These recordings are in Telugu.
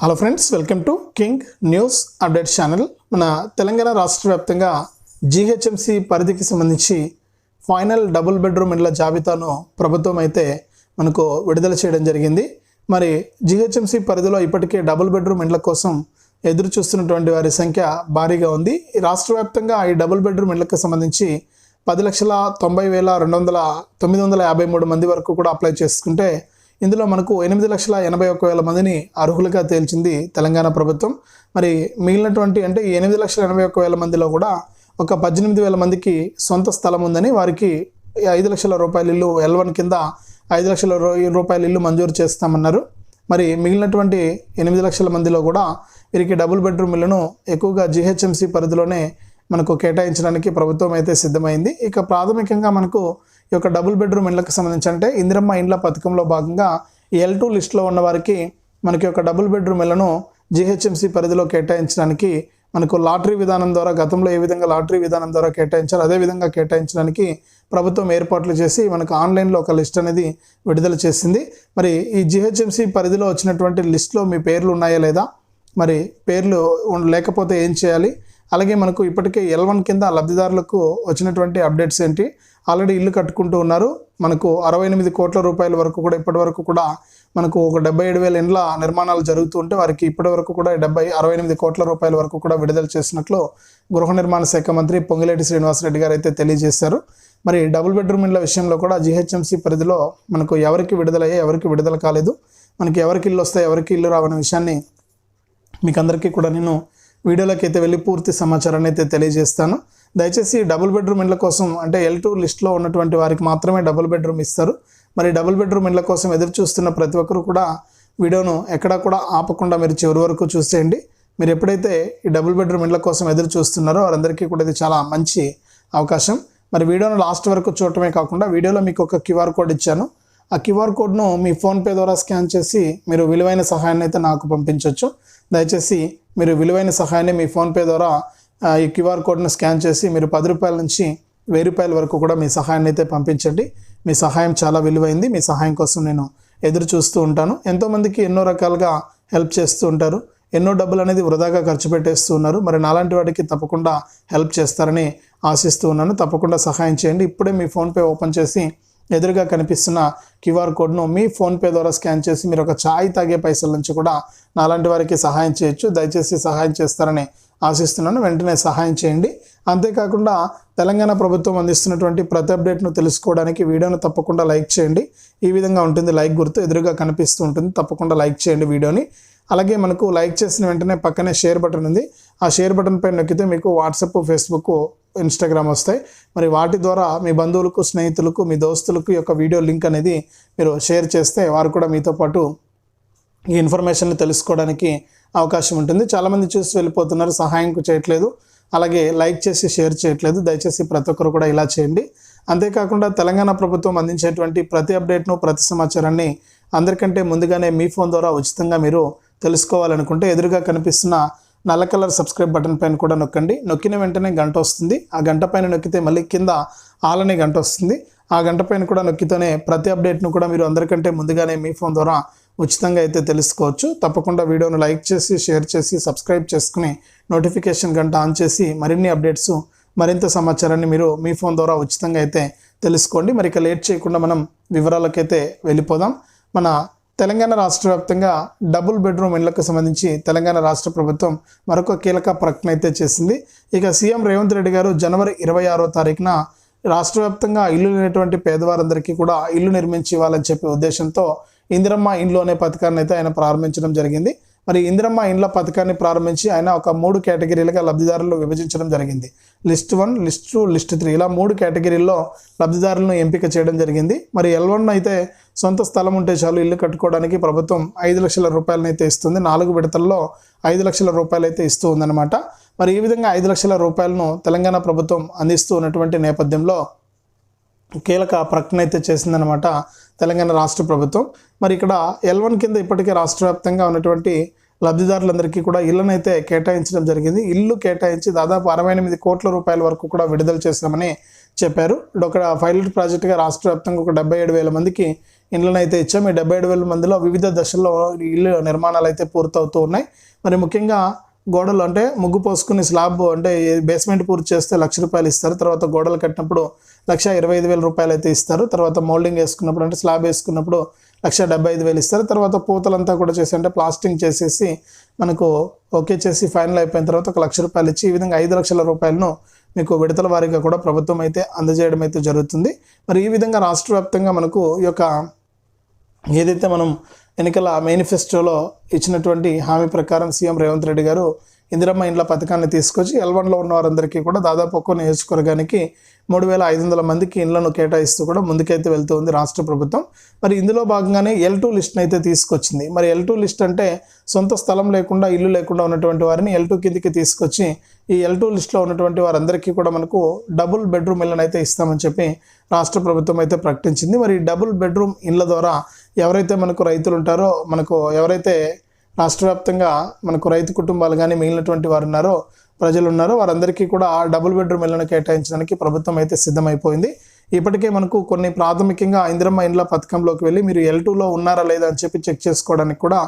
Hello friends, welcome to king news update channel. మన తెలంగాణ రాష్ట్ర వ్యాప్తంగా జీహెచ్ఎంసీ పరిధికి సంబంధించి ఫైనల్ డబుల్ బెడ్రూమ్ ఇండ్ల జాబితాను ప్రభుత్వం అయితే మనకు విడుదల చేయడం జరిగింది. మరి జీహెచ్ఎంసీ పరిధిలో ఇప్పటికే డబుల్ బెడ్రూమ్ ఇండ్ల కోసం ఎదురు చూస్తున్నటువంటి వారి సంఖ్య భారీగా ఉంది. ఈ రాష్ట్ర వ్యాప్తంగా ఈ డబుల్ బెడ్రూమ్ ఇండ్లకు సంబంధించి 10,90,953 మంది వరకు కూడా అప్లై చేసుకుంటే ఇందులో మనకు 8,81,000 మందిని అర్హులుగా తేల్చింది తెలంగాణ ప్రభుత్వం. మరి మిగిలినటువంటి అంటే ఈ 8,81,000 మందిలో కూడా ఒక 18,000 మందికి సొంత స్థలం ఉందని వారికి 5 లక్షల రూపాయల ఇల్లు L1 కింద 5 లక్షల రూపాయల ఇల్లు మంజూరు చేస్తామన్నారు. మరి మిగిలినటువంటి 8 లక్షల మందిలో కూడా వీరికి డబుల్ బెడ్రూమ్ ఇళ్లను ఎక్కువగా జీహెచ్ఎంసీ పరిధిలోనే మనకు కేటాయించడానికి ప్రభుత్వం అయితే సిద్ధమైంది. ఇక ప్రాథమికంగా మనకు ఈ యొక్క డబుల్ బెడ్రూమ్ ఇండ్లకు సంబంధించి అంటే ఇందిరమ్మ ఇండ్ల పథకంలో భాగంగా L2 లిస్టులో ఉన్న వారికి మనకి ఒక డబుల్ బెడ్రూమ్ ఇళ్లను జీహెచ్ఎంసీ పరిధిలో కేటాయించడానికి మనకు లాటరీ విధానం ద్వారా గతంలో ఏ విధంగా లాటరీ విధానం ద్వారా కేటాయించారో అదే విధంగా కేటాయించడానికి ప్రభుత్వం ఏర్పాట్లు చేసి మనకు ఆన్లైన్లో ఒక లిస్ట్ అనేది విడుదల చేసింది. మరి ఈ జీహెచ్ఎంసీ పరిధిలో వచ్చినటువంటి లిస్టులో మీ పేర్లు ఉన్నాయా లేదా, మరి పేర్లు లేకపోతే ఏం చేయాలి, అలాగే మనకు ఇప్పటికే L1 కింద లబ్ధిదారులకు వచ్చినటువంటి అప్డేట్స్ ఏంటి, ఆల్రెడీ ఇల్లు కట్టుకుంటూ ఉన్నారు, మనకు 68 కోట్ల రూపాయల వరకు కూడా ఇప్పటి వరకు కూడా మనకు ఒక 77,000 ఇండ్ల నిర్మాణాలు జరుగుతూ ఉంటే వారికి ఇప్పటి వరకు కూడా 68 కోట్ల రూపాయల వరకు కూడా విడుదల చేసినట్లు గృహ నిర్మాణ శాఖ మంత్రి పొంగిలేటి శ్రీనివాసరెడ్డి గారు అయితే తెలియజేశారు. మరి డబుల్ బెడ్రూమ్ ఇండ్ల విషయంలో కూడా జీహెచ్ఎంసీ పరిధిలో మనకు ఎవరికి విడుదలయ్యాయి, ఎవరికి విడుదల కాలేదు, మనకి ఎవరికి ఇల్లు వస్తాయి, ఎవరికి ఇల్లు రావనే విషయాన్ని మీకు అందరికీ కూడా నేను వీడియోలోకి అయితే వెళ్ళి పూర్తి సమాచారాన్ని అయితే తెలియజేస్తాను. దయచేసి డబుల్ బెడ్రూమ్ ఇండ్ల కోసం అంటే L2 లిస్టులో ఉన్నటువంటి వారికి మాత్రమే డబుల్ బెడ్రూమ్ ఇస్తారు. మరి డబుల్ బెడ్రూమ్ ఇండ్ల కోసం ఎదురు చూస్తున్న ప్రతి ఒక్కరు కూడా వీడియోను ఎక్కడా కూడా ఆపకుండా మీరు చివరి వరకు చూసేయండి. మీరు ఎప్పుడైతే ఈ డబుల్ బెడ్రూమ్ ఇండ్ల కోసం ఎదురు చూస్తున్నారో వారందరికీ కూడా ఇది చాలా మంచి అవకాశం. మరి వీడియోను లాస్ట్ వరకు చూడటమే కాకుండా వీడియోలో మీకు ఒక QR కోడ్ ఇచ్చాను. ఆ QR కోడ్ను మీ ఫోన్పే ద్వారా స్కాన్ చేసి మీరు విలువైన సహాయాన్ని అయితే నాకు పంపించవచ్చు. దయచేసి మీరు విలువైన సహాయాన్ని మీ ఫోన్పే ద్వారా ఈ QR కోడ్ను స్కాన్ చేసి మీరు 10 రూపాయల నుంచి 1000 రూపాయల వరకు కూడా మీ సహాయాన్ని అయితే పంపించండి. మీ సహాయం చాలా విలువైంది. మీ సహాయం కోసం నేను ఎదురు చూస్తూ ఉంటాను. ఎంతోమందికి ఎన్నో రకాలుగా హెల్ప్ చేస్తూ ఉంటారు, ఎన్నో డబ్బులు అనేది వృధాగా ఖర్చు పెట్టేస్తూ ఉన్నారు. మరి నాలాంటి వాడికి తప్పకుండా హెల్ప్ చేస్తారని ఆశిస్తూ ఉన్నాను. తప్పకుండా సహాయం చేయండి. ఇప్పుడే మీ ఫోన్పే ఓపెన్ చేసి ఎదురుగా కనిపిస్తున్న QR కోడ్ను మీ ఫోన్పే ద్వారా స్కాన్ చేసి మీరు ఒక ఛాయ్ తాగే పైసల నుంచి కూడా నాలాంటి వారికి సహాయం చేయొచ్చు. దయచేసి సహాయం చేస్తారని ఆశిస్తున్నాను. వెంటనే సహాయం చేయండి. అంతేకాకుండా తెలంగాణ ప్రభుత్వం అందిస్తున్నటువంటి ప్రతి అప్డేట్ను తెలుసుకోవడానికి వీడియోను తప్పకుండా లైక్ చేయండి. ఈ విధంగా ఉంటుంది లైక్ గుర్తు ఎదురుగా కనిపిస్తూ ఉంటుంది. తప్పకుండా లైక్ చేయండి వీడియోని. అలాగే మనకు లైక్ చేసిన వెంటనే పక్కనే షేర్ బటన్ ఉంది. ఆ షేర్ బటన్ పైన నొక్కితే మీకు వాట్సాప్, ఫేస్బుక్, ఇన్స్టాగ్రామ్ వస్తాయి. మరి వాటి ద్వారా మీ బంధువులకు, స్నేహితులకు, మీ దోస్తులకు ఈ యొక్క వీడియో లింక్ అనేది మీరు షేర్ చేస్తే వారు కూడా మీతో పాటు ఈ ఇన్ఫర్మేషన్ని తెలుసుకోవడానికి అవకాశం ఉంటుంది. చాలామంది చూసి వెళ్ళిపోతున్నారు, సహాయం చేయట్లేదు, అలాగే లైక్ చేసి షేర్ చేయట్లేదు. దయచేసి ప్రతి ఒక్కరు కూడా ఇలా చేయండి. అంతేకాకుండా తెలంగాణ ప్రభుత్వం అందించేటువంటి ప్రతి అప్డేట్ను, ప్రతి సమాచారాన్ని అందరికంటే ముందుగానే మీ ఫోన్ ద్వారా ఉచితంగా మీరు తెలుసుకోవాలనుకుంటే ఎదురుగా కనిపిస్తున్న నల్ల కలర్ సబ్స్క్రైబ్ బటన్ పైన కూడా నొక్కండి. నొక్కిన వెంటనే గంట వస్తుంది. ఆ గంట పైన నొక్కితే మళ్ళీ కింద ఆల్ అనే గంట వస్తుంది. ఆ గంట పైన కూడా నొక్కితేనే ప్రతి అప్డేట్ను కూడా మీరు అందరికంటే ముందుగానే మీ ఫోన్ ద్వారా ఉచితంగా అయితే తెలుసుకోవచ్చు. తప్పకుండా వీడియోను లైక్ చేసి, షేర్ చేసి, సబ్స్క్రైబ్ చేసుకుని నోటిఫికేషన్ గంట ఆన్ చేసి మరిన్ని అప్డేట్స్, మరింత సమాచారాన్ని మీరు మీ ఫోన్ ద్వారా ఉచితంగా అయితే తెలుసుకోండి. మరి ఇక లేట్ చేయకుండా మనం వివరాలకైతే వెళ్ళిపోదాం. మన తెలంగాణ రాష్ట్ర వ్యాప్తంగా డబుల్ బెడ్రూమ్ ఇండ్లకు సంబంధించి తెలంగాణ రాష్ట్ర ప్రభుత్వం మరొక కీలక ప్రకటన అయితే చేసింది. ఇక సీఎం రేవంత్ రెడ్డి గారు జనవరి 26వ తారీఖున రాష్ట్ర వ్యాప్తంగా ఇల్లు లేనటువంటి పేదవారందరికీ కూడా ఇల్లు నిర్మించి ఇవ్వాలని చెప్పే ఉద్దేశంతో ఇందిరమ్మ ఇండ్లు అనే పథకాన్ని అయితే ఆయన ప్రారంభించడం జరిగింది. మరి ఇందిరమ్మ ఇండ్ల పథకాన్ని ప్రారంభించి ఆయన ఒక 3 కేటగిరీలుగా లబ్ధిదారులను విభజించడం జరిగింది. లిస్ట్ 1, లిస్ట్ 2, లిస్ట్ 3 ఇలా 3 కేటగిరీల్లో లబ్ధిదారులను ఎంపిక చేయడం జరిగింది. మరి L1 అయితే సొంత స్థలం ఉంటే చాలు ఇల్లు కట్టుకోవడానికి ప్రభుత్వం 5 లక్షల రూపాయలను అయితే ఇస్తుంది. 4 విడతల్లో 5 లక్షల రూపాయలు అయితే ఇస్తూ ఉందన్నమాట. మరి ఈ విధంగా 5 లక్షల రూపాయలను తెలంగాణ ప్రభుత్వం అందిస్తూ ఉన్నటువంటి నేపథ్యంలో కీలక ప్రకటన అయితే చేసిందనమాట తెలంగాణ రాష్ట్ర ప్రభుత్వం. మరి ఇక్కడ L1 కింద ఇప్పటికే రాష్ట్ర వ్యాప్తంగా ఉన్నటువంటి లబ్ధిదారులందరికీ కూడా ఇళ్లను అయితే కేటాయించడం జరిగింది. ఇల్లు కేటాయించి దాదాపు 68 కోట్ల రూపాయల వరకు కూడా విడుదల చేశామని చెప్పారు. ఒక పైలట్ ప్రాజెక్టుగా రాష్ట్ర వ్యాప్తంగా ఒక 77,000 మందికి ఇండ్లను అయితే ఇచ్చాం. ఈ 77,000 మందిలో వివిధ దశల్లో ఇల్లు నిర్మాణాలు అయితే పూర్తవుతూ ఉన్నాయి. మరి ముఖ్యంగా గోడలు అంటే ముగ్గు పోసుకుని స్లాబ్ అంటే బేస్మెంట్ పూర్తి చేస్తే ₹1,00,000 ఇస్తారు. తర్వాత గోడలు కట్టినప్పుడు ₹125,000 అయితే ఇస్తారు. తర్వాత మోల్డింగ్ వేసుకున్నప్పుడు అంటే స్లాబ్ వేసుకున్నప్పుడు ₹175,000 ఇస్తారు. తర్వాత పూతలంతా కూడా చేసి అంటే ప్లాస్టింగ్ చేసేసి మనకు ఓకే చేసి ఫైనల్ అయిపోయిన తర్వాత ₹1,00,000 ఇచ్చి ఈ విధంగా ₹5,00,000 మీకు విడతల వారీగా కూడా ప్రభుత్వం అయితే అందజేయడం అయితే జరుగుతుంది. మరి ఈ విధంగా రాష్ట్ర వ్యాప్తంగా మనకు ఈ యొక్క ఏదైతే మనం ఎన్నికల మేనిఫెస్టోలో ఇచ్చినటువంటి హామీ ప్రకారం సీఎం రేవంత్ రెడ్డి గారు ఇందిరమ్మ ఇండ్ల పథకాన్ని తీసుకొచ్చి L1లో ఉన్న వారందరికీ కూడా దాదాపు ఒక్కో నియోజకవర్గానికి 3,500 మందికి ఇండ్లను కేటాయిస్తూ కూడా ముందుకైతే వెళ్తూ ఉంది రాష్ట్ర ప్రభుత్వం. మరి ఇందులో భాగంగానే L2 లిస్ట్ని అయితే తీసుకొచ్చింది. మరి L2 లిస్ట్ అంటే సొంత స్థలం లేకుండా ఇల్లు లేకుండా ఉన్నటువంటి వారిని L2 కిందికి తీసుకొచ్చి ఈ L2 లిస్ట్లో ఉన్నటువంటి వారందరికీ కూడా మనకు డబుల్ బెడ్రూమ్ ఇళ్ళని అయితే ఇస్తామని చెప్పి రాష్ట్ర ప్రభుత్వం అయితే ప్రకటించింది. మరి డబుల్ బెడ్రూమ్ ఇళ్ళ ద్వారా ఎవరైతే మనకు రైతులు ఉంటారో మనకు ఎవరైతే రాష్ట్ర వ్యాప్తంగా మనకు రైతు కుటుంబాలు కానీ మిగిలినటువంటి వారు ఉన్నారో ప్రజలు ఉన్నారో వారందరికీ కూడా డబుల్ బెడ్రూమ్ ఇళ్లను కేటాయించడానికి ప్రభుత్వం అయితే సిద్ధమైపోయింది. ఇప్పటికే మనకు కొన్ని ప్రాథమికంగా ఇందిరమ్మ ఇండ్ల పథకంలోకి వెళ్ళి మీరు L2లో ఉన్నారా లేదా అని చెప్పి చెక్ చేసుకోవడానికి కూడా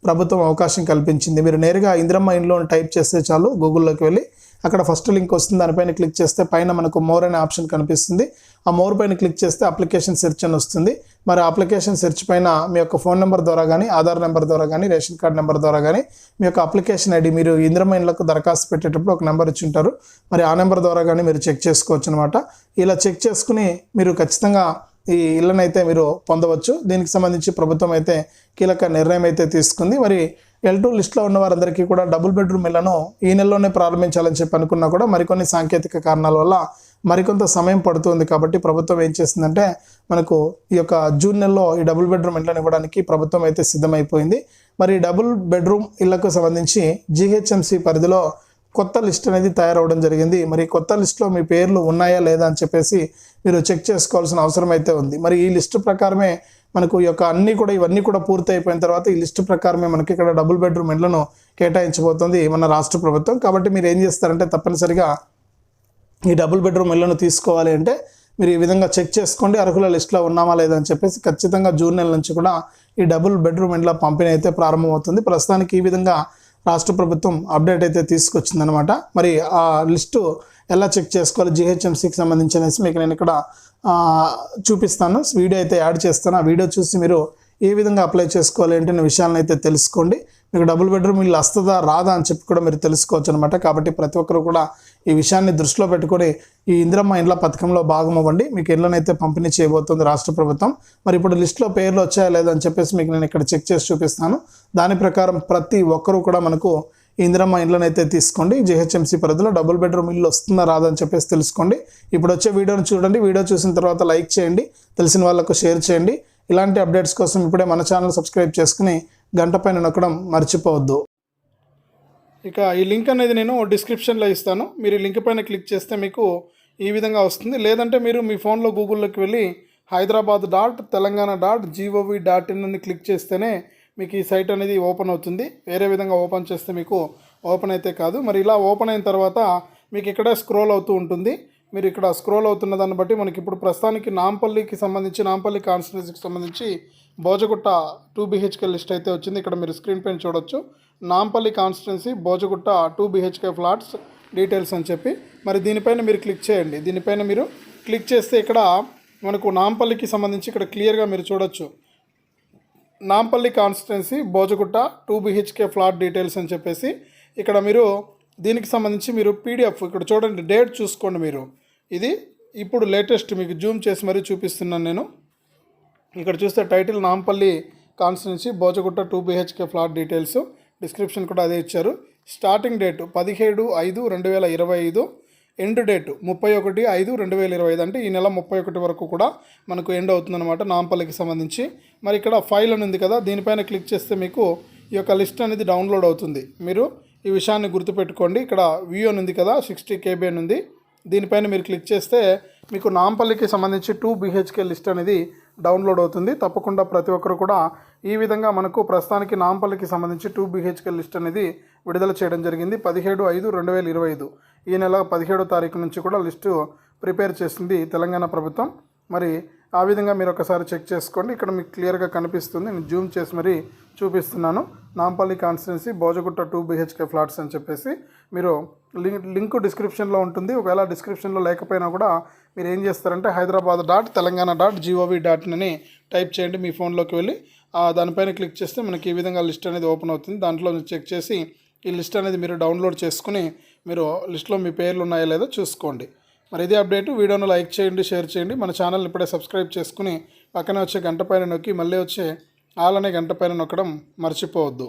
ప్రభుత్వం అవకాశం కల్పించింది. మీరు నేరుగా ఇందిరమ్మ ఇండ్లో టైప్ చేస్తే చాలు గూగుల్లోకి వెళ్ళి అక్కడ ఫస్ట్ లింక్ వస్తుంది. దానిపైన క్లిక్ చేస్తే పైన మనకు మోర్ అనే ఆప్షన్ కనిపిస్తుంది. ఆ మోర్ పైన క్లిక్ చేస్తే అప్లికేషన్ సెర్చ్ అని వస్తుంది. మరి అప్లికేషన్ సెర్చ్ పైన మీ యొక్క ఫోన్ నెంబర్ ద్వారా కానీ ఆధార్ నెంబర్ ద్వారా కానీ రేషన్ కార్డ్ నెంబర్ ద్వారా కానీ మీ యొక్క అప్లికేషన్ ఐడి మీరు ఇందిరమ్మ ఇండ్లకు దరఖాస్తు పెట్టేటప్పుడు ఒక నెంబర్ ఇచ్చి ఉంటారు. మరి ఆ నెంబర్ ద్వారా కానీ మీరు చెక్ చేసుకోవచ్చు అనమాట. ఇలా చెక్ చేసుకుని మీరు ఖచ్చితంగా ఈ ఇళ్ళని అయితే మీరు పొందవచ్చు. దీనికి సంబంధించి ప్రభుత్వం అయితే కీలక నిర్ణయం అయితే తీసుకుంది. మరి L2 లిస్ట్లో ఉన్న వారందరికీ కూడా డబుల్ బెడ్రూమ్ ఇళ్లను ఈ నెలలోనే ప్రారంభించాలని చెప్పి అనుకున్నా కూడా మరికొన్ని సాంకేతిక కారణాల వల్ల మరికొంత సమయం పడుతుంది. కాబట్టి ప్రభుత్వం ఏం చేసిందంటే మనకు ఈ యొక్క జూన్ నెలలో ఈ డబుల్ బెడ్రూమ్ ఇళ్లను ఇవ్వడానికి ప్రభుత్వం అయితే సిద్ధమైపోయింది. మరి డబుల్ బెడ్రూమ్ ఇళ్లకు సంబంధించి GHMC పరిధిలో కొత్త లిస్ట్ అనేది తయారవడం జరిగింది. మరి కొత్త లిస్టులో మీ పేర్లు ఉన్నాయా లేదా అని చెప్పేసి మీరు చెక్ చేసుకోవాల్సిన అవసరం అయితే ఉంది. మరి ఈ లిస్టు ప్రకారమే మనకు ఈ యొక్క ఇవన్నీ కూడా పూర్తి అయిపోయిన తర్వాత ఈ లిస్టు ప్రకారమే మనకి ఇక్కడ డబుల్ బెడ్రూమ్ ఇళ్లను కేటాయించబోతుంది మన రాష్ట్ర ప్రభుత్వం. కాబట్టి మీరు ఏం చేస్తారంటే తప్పనిసరిగా ఈ డబుల్ బెడ్రూమ్ ఇళ్లను తీసుకోవాలి అంటే మీరు ఈ విధంగా చెక్ చేసుకోండి అర్హుల లిస్టులో ఉన్నామా లేదా అని చెప్పేసి. ఖచ్చితంగా జూన్ నెల నుంచి కూడా ఈ డబుల్ బెడ్రూమ్ ఇండ్ల పంపిణీ అయితే ప్రారంభమవుతుంది. ప్రస్తుతానికి ఈ విధంగా రాష్ట్ర ప్రభుత్వం అప్డేట్ అయితే తీసుకొచ్చిందనమాట. మరి ఆ లిస్టు ఎలా చెక్ చేసుకోవాలి GHMCకి సంబంధించి అనేసి మీకు నేను ఇక్కడ చూపిస్తాను. వీడియో అయితే యాడ్ చేస్తాను. ఆ వీడియో చూసి మీరు ఏ విధంగా అప్లై చేసుకోవాలి అంటే విషయాలను అయితే తెలుసుకోండి. మీకు డబుల్ బెడ్రూమ్ ఇల్లు వస్తుందా రాదా అని చెప్పి కూడా మీరు తెలుసుకోవచ్చు అనమాట. కాబట్టి ప్రతి ఒక్కరు కూడా ఈ విషయాన్ని దృష్టిలో పెట్టుకొని ఈ ఇందిరమ్మ ఇండ్ల పథకంలో భాగం అవ్వండి. మీకు ఇళ్ళను అయితే పంపిణీ చేయబోతుంది రాష్ట్ర ప్రభుత్వం. మరి ఇప్పుడు లిస్టులో పేర్లు వచ్చాయా లేదా అని చెప్పేసి మీకు నేను ఇక్కడ చెక్ చేసి చూపిస్తాను. దాని ప్రకారం ప్రతి ఒక్కరూ కూడా మనకు ఇందిరమ్మ ఇండ్లను అయితే తీసుకోండి. GHMC పరిధిలో డబుల్ బెడ్రూమ్ ఇల్లు వస్తుందా రాదా అని చెప్పేసి తెలుసుకోండి. ఇప్పుడు వచ్చే వీడియోని చూడండి. వీడియో చూసిన తర్వాత లైక్ చేయండి, తెలిసిన వాళ్ళకు షేర్ చేయండి. ఇలాంటి అప్డేట్స్ కోసం ఇప్పుడే మన ఛానల్ సబ్స్క్రైబ్ చేసుకుని గంట పైన నొక్కడం మర్చిపోవద్దు. ఇక ఈ లింక్ అనేది నేను డిస్క్రిప్షన్లో ఇస్తాను. మీరు ఈ లింక్ పైన క్లిక్ చేస్తే మీకు ఈ విధంగా వస్తుంది. లేదంటే మీరు మీ ఫోన్లో గూగుల్లోకి వెళ్ళి hyderabad.telangana.gov.in అని క్లిక్ చేస్తేనే మీకు ఈ సైట్ అనేది ఓపెన్ అవుతుంది. వేరే విధంగా ఓపెన్ చేస్తే మీకు ఓపెన్ అయితే కాదు. మరి ఇలా ఓపెన్ అయిన తర్వాత మీకు ఇక్కడ స్క్రోల్ అవుతూ ఉంటుంది. మీరు ఇక్కడ స్క్రోల్ అవుతున్న దాన్ని బట్టి మనకి ఇప్పుడు ప్రస్తుతానికి నాంపల్లి కాన్స్టిట్యున్సీకి సంబంధించి బోజగుట్ట 2 BHK లిస్ట్ అయితే వచ్చింది. ఇక్కడ మీరు స్క్రీన్ పైన చూడొచ్చు. Nampally constituency Bojagutta 2 BHK flats details అని చెప్పి మరి దీనిపైన మీరు క్లిక్ చేయండి. దీనిపైన మీరు క్లిక్ చేస్తే ఇక్కడ మనకు నాంపల్లికి సంబంధించి ఇక్కడ క్లియర్గా మీరు చూడొచ్చు. Nampally constituency Bojagutta 2 BHK flat details అని చెప్పేసి ఇక్కడ మీరు దీనికి సంబంధించి మీరు PDF ఇక్కడ చూడండి, డేట్ చూసుకోండి. మీరు ఇది ఇప్పుడు లేటెస్ట్ మీకు జూమ్ చేసి మరీ చూపిస్తున్నాను నేను. ఇక్కడ చూస్తే title Nampally constituency Bojagutta 2 BHK flat details, description కూడా అదే ఇచ్చారు. Starting date 17/5/2025, end date 31/5/2025. అంటే ఈ నెల 31 వరకు కూడా మనకు ఎండ్ అవుతుందన్నమాట నాంపల్లికి సంబంధించి. మరి ఇక్కడ ఫైల్ అని ఉంది కదా, దీనిపైన క్లిక్ చేస్తే మీకు ఈ యొక్క లిస్ట్ అనేది డౌన్లోడ్ అవుతుంది. మీరు ఈ విషయాన్ని గుర్తుపెట్టుకోండి. ఇక్కడ వ్యూ అని ఉంది కదా, 60 KB అని ఉంది. దీనిపైన మీరు క్లిక్ చేస్తే మీకు నాంపల్లికి సంబంధించి 2 BHK లిస్ట్ అనేది డౌన్లోడ్ అవుతుంది. తప్పకుండా ప్రతి ఒక్కరు కూడా ఈ విధంగా మనకు ప్రస్తుతానికి నాంపల్లికి సంబంధించి 2 BHK లిస్ట్ అనేది విడుదల చేయడం జరిగింది 17/5/2025. ఈ నెల 17వ తారీఖు నుంచి కూడా లిస్టు ప్రిపేర్ చేసింది తెలంగాణ ప్రభుత్వం. మరి ఆ విధంగా మీరు ఒకసారి చెక్ చేసుకోండి. ఇక్కడ మీకు క్లియర్గా కనిపిస్తుంది, నేను జూమ్ చేసి మరీ చూపిస్తున్నాను. Nampally constituency Bojagutta 2 BHK flats అని చెప్పేసి మీరు లింక్ డిస్క్రిప్షన్లో ఉంటుంది. ఒకవేళ డిస్క్రిప్షన్లో లేకపోయినా కూడా మీరు ఏం చేస్తారంటే hyderabad.telangana.gov.in అని టైప్ చేయండి మీ ఫోన్లోకి వెళ్ళి. దానిపైన క్లిక్ చేస్తే మనకి ఈ విధంగా లిస్ట్ అనేది ఓపెన్ అవుతుంది. దాంట్లో చెక్ చేసి ఈ లిస్ట్ అనేది మీరు డౌన్లోడ్ చేసుకుని మీరు లిస్ట్లో మీ పేర్లు ఉన్నాయో లేదో చూసుకోండి. మరి ఇదే అప్డేట్. వీడియోను లైక్ చేయండి, షేర్ చేయండి. మన ఛానల్ని ఇప్పుడే సబ్స్క్రైబ్ చేసుకుని పక్కనే వచ్చే గంట పైన నొక్కి మళ్ళీ వచ్చే ఆల్ అనే గంట పైన నొక్కడం మర్చిపోవద్దు.